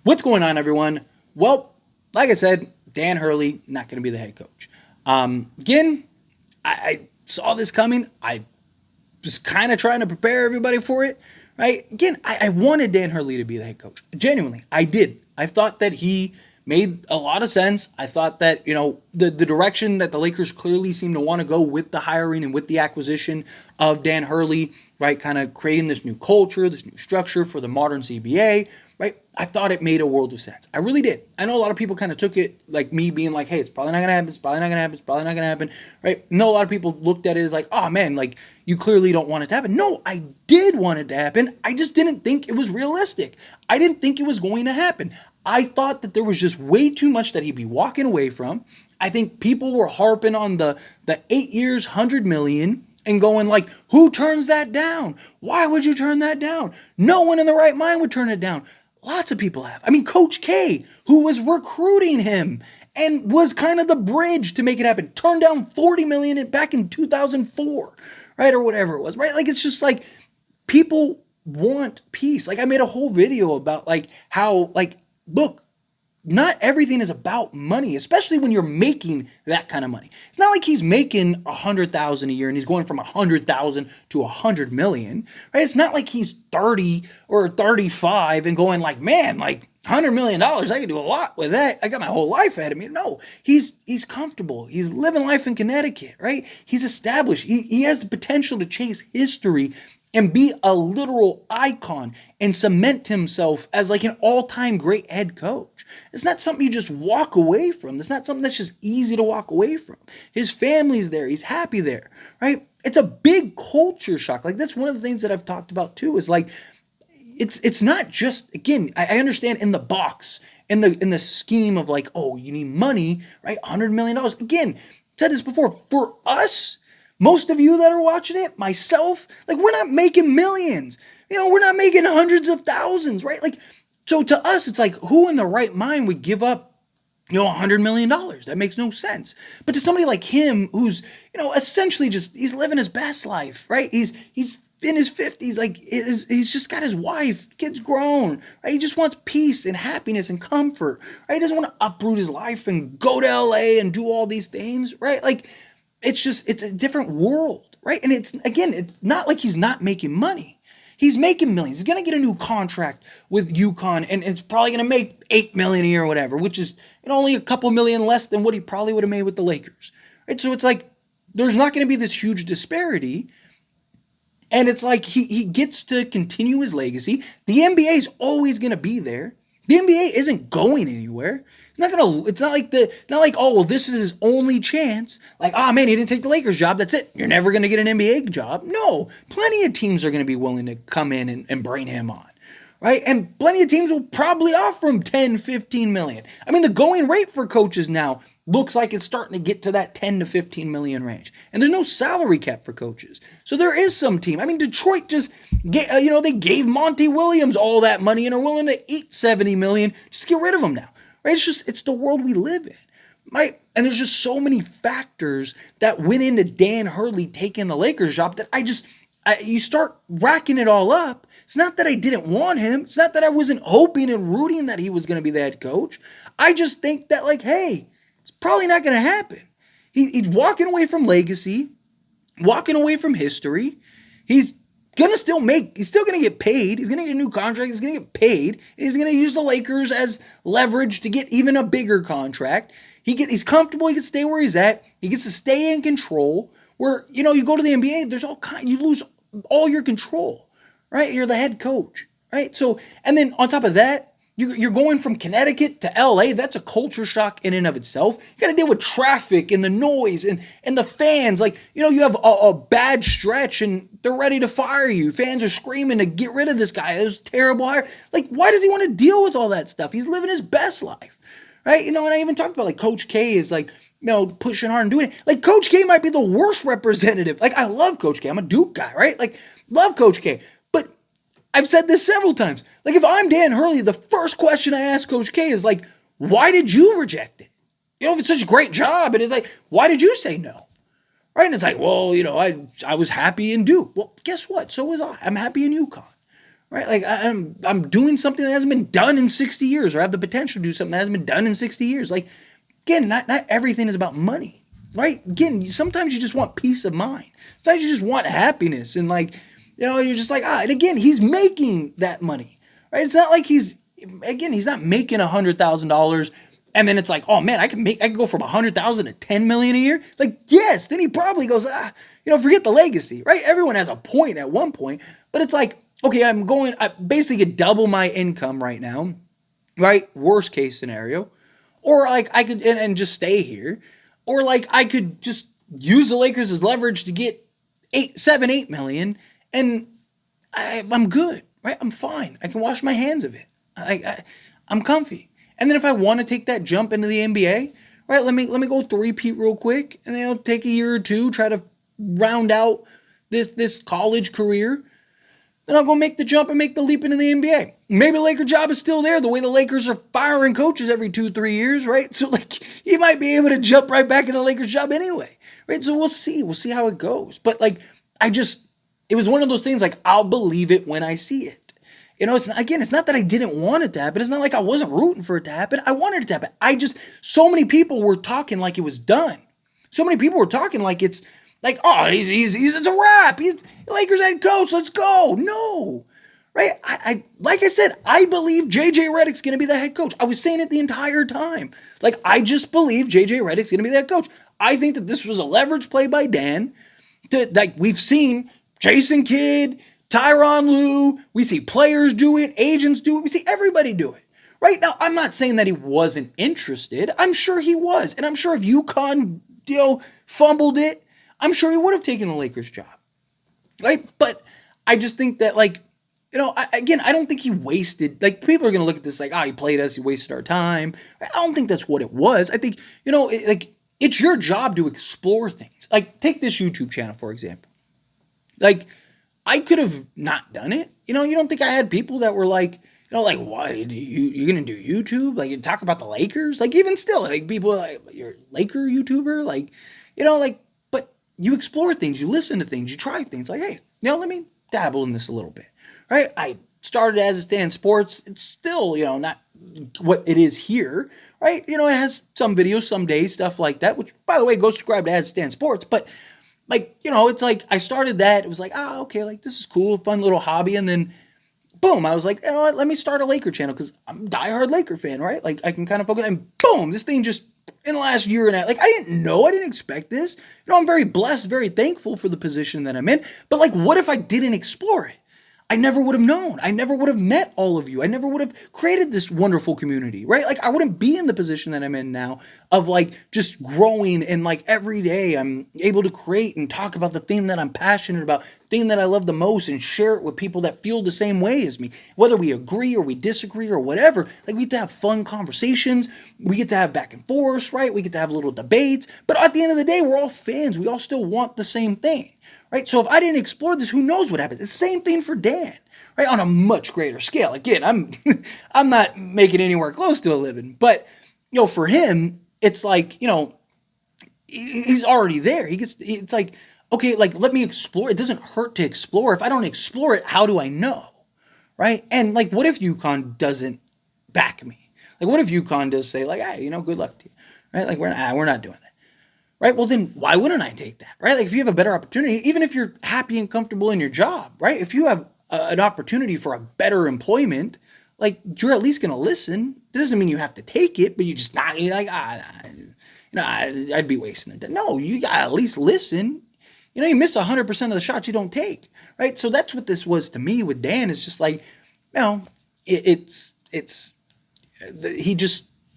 What's going on, everyone? Well, like I said, Dan Hurley not going to be the head coach. Again, I saw this coming. I was kind of trying to prepare everybody for it, right? Again, I wanted Dan Hurley to be the head coach. Genuinely, I did. I thought that he made a lot of sense. I thought that, the direction that the Lakers clearly seem to want to go with the hiring and with the acquisition of Dan Hurley, right? Kind of creating this new culture, this new structure for the modern CBA, right? I thought it made a world of sense. I really did. I know a lot of people kind of took it like me being like, hey, it's probably not going to happen. It's probably not going to happen. It's probably not going to happen, right? No, a lot of people looked at it as like, oh man, like you clearly don't want it to happen. No, I did want it to happen. I just didn't think it was realistic. I didn't think it was going to happen. I thought that there was just way too much that he'd be walking away from. I think people were harping on the 8 years, 100 million and going like, who turns that down? Why would you turn that down? No one in the right mind would turn it down. Lots of people have. I mean, Coach K, who was recruiting him and was kind of the bridge to make it happen, turned down 40 million back in 2004, right? Or whatever it was, right? Like, it's just like people want peace. Like, I made a whole video about like how, like, look, not everything is about money, especially when you're making that kind of money. It's not like he's making 100,000 a year and he's going from 100,000 to 100 million, right? It's not like he's 30 or 35 and going like, man, like $100 million, I could do a lot with that. I got my whole life ahead of me. No, he's comfortable. He's living life in Connecticut, right? He's established. He has the potential to chase history and be a literal icon and cement himself as like an all-time great head coach. It's not something you just walk away from. It's not something that's just easy to walk away from. His family's there. He's happy there, right? It's a big culture shock. Like that's one of the things that I've talked about too is like, it's not just, again, I understand in the box, in the scheme of like, oh, you need money, right? $100 million. Again, said this before, for us, most of you that are watching it, myself, like we're not making millions. We're not making hundreds of thousands, right? Like, so to us, it's like, who in the right mind would give up, $100 million? That makes no sense. But to somebody like him, who's, essentially just, he's living his best life, right? He's in his 50s, like he's just got his wife, kid's grown, right? He just wants peace and happiness and comfort, right? He doesn't want to uproot his life and go to LA and do all these things, right? Like, it's a different world, right? And it's not like he's not making money. He's making millions. He's going to get a new contract with UConn, and it's probably going to make $8 million a year or whatever, which is only a couple million less than what he probably would have made with the Lakers, right? So it's like, there's not going to be this huge disparity. And it's like he gets to continue his legacy. The NBA is always going to be there. The NBA isn't going anywhere. It's not like, oh, well, this is his only chance. Like, oh man, he didn't take the Lakers job. That's it. You're never going to get an NBA job. No, plenty of teams are going to be willing to come in and bring him on. Right? And plenty of teams will probably offer him 10, 15 million. I mean, the going rate for coaches now looks like it's starting to get to that 10 to 15 million range. And there's no salary cap for coaches. So there is some team. I mean, Detroit just, they gave Monty Williams all that money and are willing to eat 70 million. Just get rid of him now. Right? It's the world we live in. Right? And there's just so many factors that went into Dan Hurley taking the Lakers job that you start racking it all up. It's not that I didn't want him. It's not that I wasn't hoping and rooting that he was going to be the head coach. I just think that like, hey, it's probably not going to happen. He's walking away from legacy, walking away from history. He's still going to get paid. He's going to get a new contract. He's going to get paid. He's going to use the Lakers as leverage to get even a bigger contract. He's comfortable. He can stay where he's at. He gets to stay in control. Where, you go to the NBA, you lose all your control, right? You're the head coach, right? So, and then on top of that, you're going from Connecticut to LA. That's a culture shock in and of itself. You got to deal with traffic and the noise and the fans. Like, you have a bad stretch and they're ready to fire you. Fans are screaming to get rid of this guy. It was terrible hire. Like, why does he want to deal with all that stuff? He's living his best life, right? And I even talked about like Coach K is like, pushing hard and doing it. Like, Coach K might be the worst representative. Like, I love Coach K. I'm a Duke guy, right? Like, love Coach K. But I've said this several times. Like, if I'm Dan Hurley, the first question I ask Coach K is like, why did you reject it? If it's such a great job, and it's like, why did you say no? Right? And it's like, well, I was happy in Duke. Well, guess what? So was I. I'm happy in UConn. right? Like I'm doing something that hasn't been done in 60 years, or I have the potential to do something that hasn't been done in 60 years. Like, again, not everything is about money, right? Again, sometimes you just want peace of mind. Sometimes you just want happiness, and like, you're just like, and again, he's making that money, right? It's not like he's not making $100,000. And then it's like, oh man, I can go from 100,000 to 10 million a year. Like, yes, then he probably goes, forget the legacy, right? Everyone has a point at one point, but it's like, okay, I basically get double my income right now, right? Worst case scenario. Or like I could, and just stay here. Or like I could just use the Lakers as leverage to get 8 million, and I'm good, right? I'm fine. I can wash my hands of it. I'm comfy. And then if I want to take that jump into the NBA, right, let me go three-peat real quick, and then take a year or two, try to round out this college career. Then I'll go make the jump and make the leap into the NBA. Maybe the Laker job is still there, the way the Lakers are firing coaches every 2-3 years, right? So like he might be able to jump right back into the Lakers job anyway, right? So we'll see. We'll see how it goes. But like it was one of those things like I'll believe it when I see it. It's not that I didn't want it to happen. It's not like I wasn't rooting for it to happen. I wanted it to happen. So many people were talking like it was done. So many people were talking like it's like, oh, it's a wrap. He's Lakers head coach. Let's go. No, right? Like I said, I believe JJ Redick's going to be the head coach. I was saying it the entire time. Like, I just believe JJ Redick's going to be the head coach. I think that this was a leverage play by Dan. Like we've seen Jason Kidd, Tyronn Lue, we see players do it, agents do it, we see everybody do it. Right now, I'm not saying that he wasn't interested. I'm sure he was. And I'm sure if UConn, fumbled it, I'm sure he would have taken the Lakers job. Right? But I just think that, like, I don't think he wasted, like, people are going to look at this like, he played us, he wasted our time. I don't think that's what it was. I think, it's your job to explore things. Like, take this YouTube channel, for example. Like, I could have not done it. You don't think I had people that were like, like, what, you're going to do YouTube? Like, you talk about the Lakers? Like, even still, like, people are like, you're a Laker YouTuber? Like, but you explore things, you listen to things, you try things. Like, hey, let me dabble in this a little bit, right? I started as It Stands Sports. It's still, not what it is here, right? It has some videos, some days, stuff like that, which, by the way, go subscribe to As It Stands Sports. But like, it's like I started that. It was like, okay, like this is cool, fun little hobby. And then boom, I was like, let me start a Laker channel because I'm a diehard Laker fan, right? Like I can kind of focus. And boom, this thing just in the last year and a half, like I didn't expect this. I'm very blessed, very thankful for the position that I'm in. But like, what if I didn't explore it? I never would have known. I never would have met all of you. I never would have created this wonderful community, right? Like I wouldn't be in the position that I'm in now of like just growing and like every day I'm able to create and talk about the thing that I'm passionate about, thing that I love the most, and share it with people that feel the same way as me. Whether we agree or we disagree or whatever, like we get to have fun conversations. We get to have back and forth, right? We get to have little debates. But at the end of the day, we're all fans. We all still want the same thing. Right? So if I didn't explore this, who knows what happens? It's the same thing for Dan, right? On a much greater scale. Again, I'm not making anywhere close to a living, but for him, it's like, he's already there. It's like, okay, like let me explore. It doesn't hurt to explore. If I don't explore it, how do I know? Right? And like, what if UConn doesn't back me? Like, what if UConn does say like, hey, good luck to you, right? Like we're not doing that. Right? Well, then why wouldn't I take that? Right? Like if you have a better opportunity, even if you're happy and comfortable in your job, right? If you have an opportunity for a better employment, like you're at least going to listen. That doesn't mean you have to take it, but you're like, I'd be wasting it. No, you got to at least listen. You miss 100% of the shots you don't take, right? So that's what this was to me with Dan. Is just like,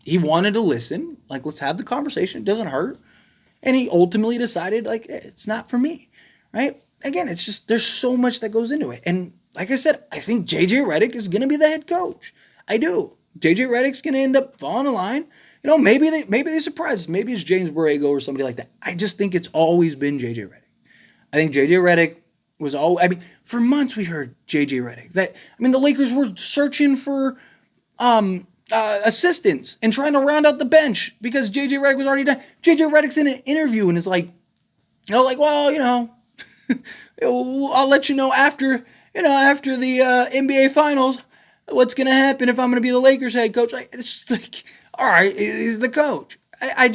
he wanted to listen. Like, let's have the conversation. It doesn't hurt. And he ultimately decided, like, it's not for me, right? Again, it's just, there's so much that goes into it. And like I said, I think JJ Redick is going to be the head coach. I do. JJ Redick's going to end up falling the line. Maybe they surprise us. Maybe it's James Borrego or somebody like that. I just think it's always been JJ Redick. I think JJ Redick was for months we heard JJ Redick. The Lakers were searching for assistants and trying to round out the bench because JJ Redick was already done. JJ Redick's in an interview and is like, well, I'll let you know after after the NBA Finals, what's going to happen if I'm going to be the Lakers head coach? It's just like, all right, he's the coach. I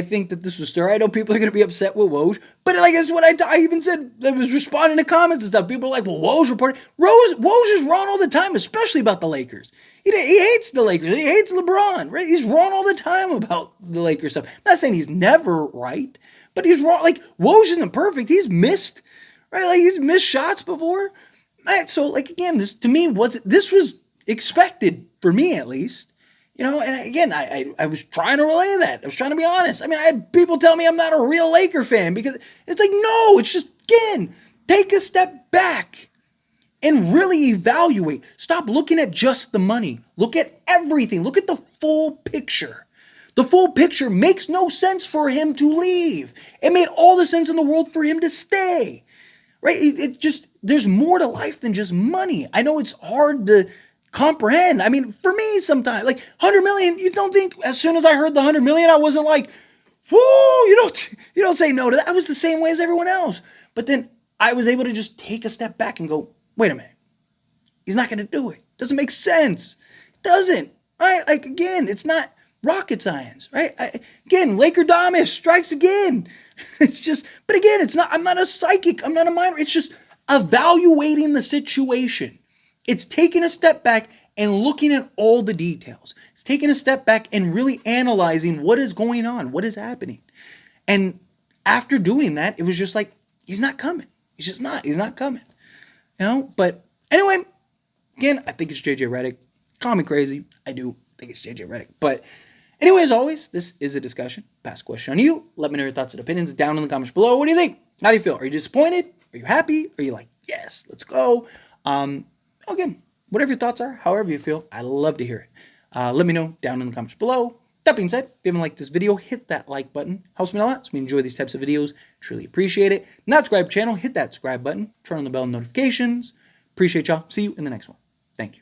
think that this was story. I know people are going to be upset with Woj, but like that's what I even said. I was responding to comments and stuff. People are like, well, Woj reported. Woj is wrong all the time, especially about the Lakers. He hates the Lakers. He hates LeBron. Right? He's wrong all the time about the Lakers stuff. I'm not saying he's never right, but he's wrong. Like, Woj isn't perfect. He's missed, right? Like, he's missed shots before. Right? So, like, again, this was expected for me at least. And again, I was trying to relay that. I was trying to be honest. I mean, I had people tell me I'm not a real Laker fan because it's like, no, it's just, again, take a step back and really evaluate. Stop looking at just the money. Look at everything. Look at the full picture. The full picture makes no sense for him to leave. It made all the sense in the world for him to stay, right? There's more to life than just money. I know it's hard to comprehend. I mean, for me sometimes, like 100 million, you don't think as soon as I heard the 100 million, I wasn't like, whoo, you don't say no to that. I was the same way as everyone else. But then I was able to just take a step back and go, wait a minute. He's not going to do it. Doesn't make sense. It doesn't, right? Like, again, it's not rocket science, right? Again, Laker Damas strikes again. It's just, but again, I'm not a psychic. I'm not a mind. It's just evaluating the situation. It's taking a step back and looking at all the details. It's taking a step back and really analyzing what is going on, what is happening. And after doing that, it was just like, he's not coming. He's not coming. But anyway, again, I think it's JJ Redick. Call me crazy. I do think it's JJ Redick. But anyway, as always, this is a discussion. Pass a question on you. Let me know your thoughts and opinions down in the comments below. What do you think? How do you feel? Are you disappointed? Are you happy? Are you like, yes, let's go? Again, whatever your thoughts are, however you feel, I love to hear it. Let me know down in the comments below. That being said, if you haven't liked this video, hit that like button. Helps me a lot. So we enjoy these types of videos. Truly appreciate it. Not subscribe to the channel, hit that subscribe button. Turn on the bell notifications. Appreciate y'all. See you in the next one. Thank you.